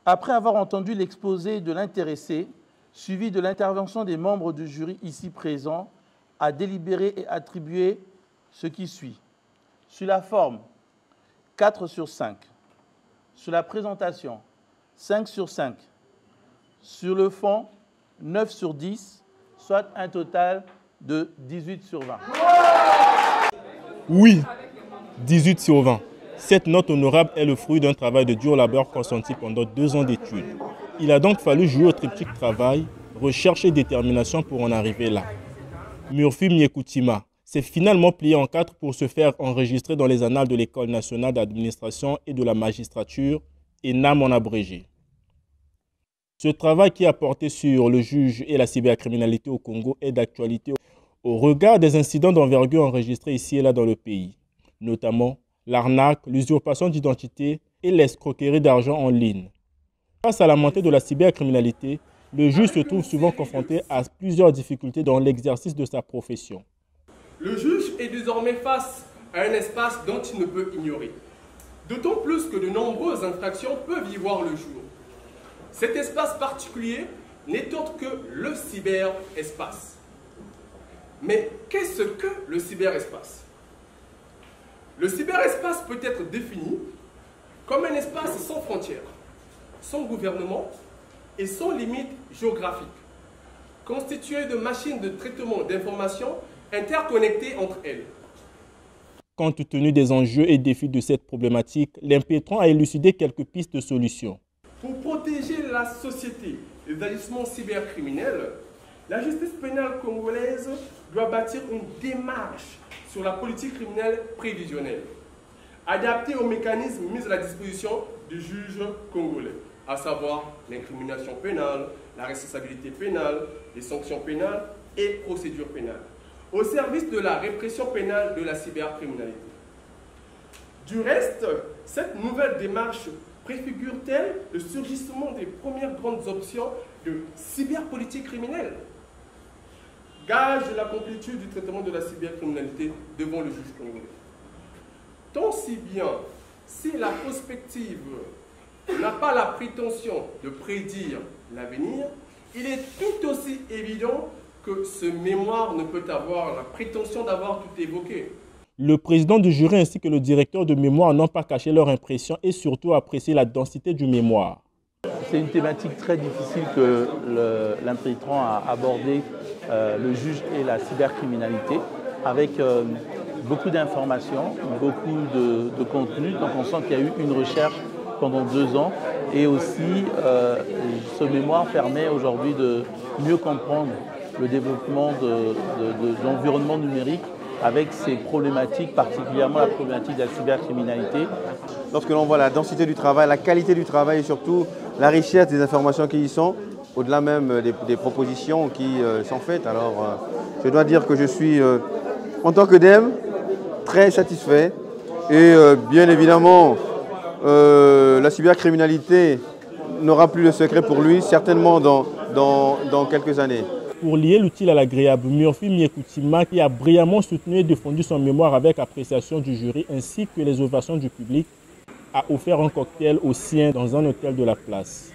Après avoir entendu l'exposé de l'intéressé, suivi de l'intervention des membres du jury ici présents, à délibérer et attribuer ce qui suit. Sur la forme, 4 sur 5. Sur la présentation, 5 sur 5. Sur le fond, 9 sur 10, soit un total de 18 sur 20. Oui, 18 sur 20. Cette note honorable est le fruit d'un travail de dur labeur consenti pendant 2 ans d'études. Il a donc fallu jouer au triptyque travail, recherche et détermination pour en arriver là. Murphy Myekutima s'est finalement plié en 4 pour se faire enregistrer dans les annales de l'École nationale d'administration et de la magistrature, ENAM en abrégé. Ce travail qui a porté sur le juge et la cybercriminalité au Congo est d'actualité au regard des incidents d'envergure enregistrés ici et là dans le pays, notamment l'arnaque, l'usurpation d'identité et l'escroquerie d'argent en ligne. Face à la montée de la cybercriminalité, le juge se trouve souvent confronté à plusieurs difficultés dans l'exercice de sa profession. Le juge est désormais face à un espace dont il ne peut ignorer. D'autant plus que de nombreuses infractions peuvent y voir le jour. Cet espace particulier n'est autre que le cyberespace. Mais qu'est-ce que le cyberespace? Le cyberespace peut être défini comme un espace sans frontières, sans gouvernement et sans limite géographique, constitué de machines de traitement d'informations interconnectées entre elles. Compte tenu des enjeux et défis de cette problématique, l'impétrant a élucidé quelques pistes de solutions. Pour protéger la société des agissements cybercriminels, la justice pénale congolaise doit bâtir une démarche sur la politique criminelle prévisionnelle, adaptée aux mécanismes mis à la disposition du juge congolais, à savoir l'incrimination pénale, la responsabilité pénale, les sanctions pénales et procédures pénales, au service de la répression pénale de la cybercriminalité. Du reste, cette nouvelle démarche préfigure-t-elle le surgissement des premières grandes options de cyberpolitique criminelle? Gage de la complétude du traitement de la cybercriminalité devant le juge congolais. Tant si bien si la prospective n'a pas la prétention de prédire l'avenir, il est tout aussi évident que ce mémoire ne peut avoir la prétention d'avoir tout évoqué. Le président du jury ainsi que le directeur de mémoire n'ont pas caché leur impression et surtout apprécié la densité du mémoire. C'est une thématique très difficile que l'impétrant a abordé, le juge et la cybercriminalité, avec beaucoup d'informations, beaucoup de contenu. Donc on sent qu'il y a eu une recherche pendant 2 ans et aussi ce mémoire permet aujourd'hui de mieux comprendre le développement de l'environnement numérique avec ces problématiques, particulièrement la problématique de la cybercriminalité. Lorsque l'on voit la densité du travail, la qualité du travail et surtout la richesse des informations qui y sont, au-delà même des propositions qui sont faites, alors je dois dire que je suis, en tant que DEM, très satisfait. Et bien évidemment, la cybercriminalité n'aura plus de secret pour lui, certainement dans quelques années. Pour lier l'utile à l'agréable, Murphy Myekutima, qui a brillamment soutenu et défendu son mémoire avec appréciation du jury ainsi que les ovations du public, a offert un cocktail aux siens dans un hôtel de la place.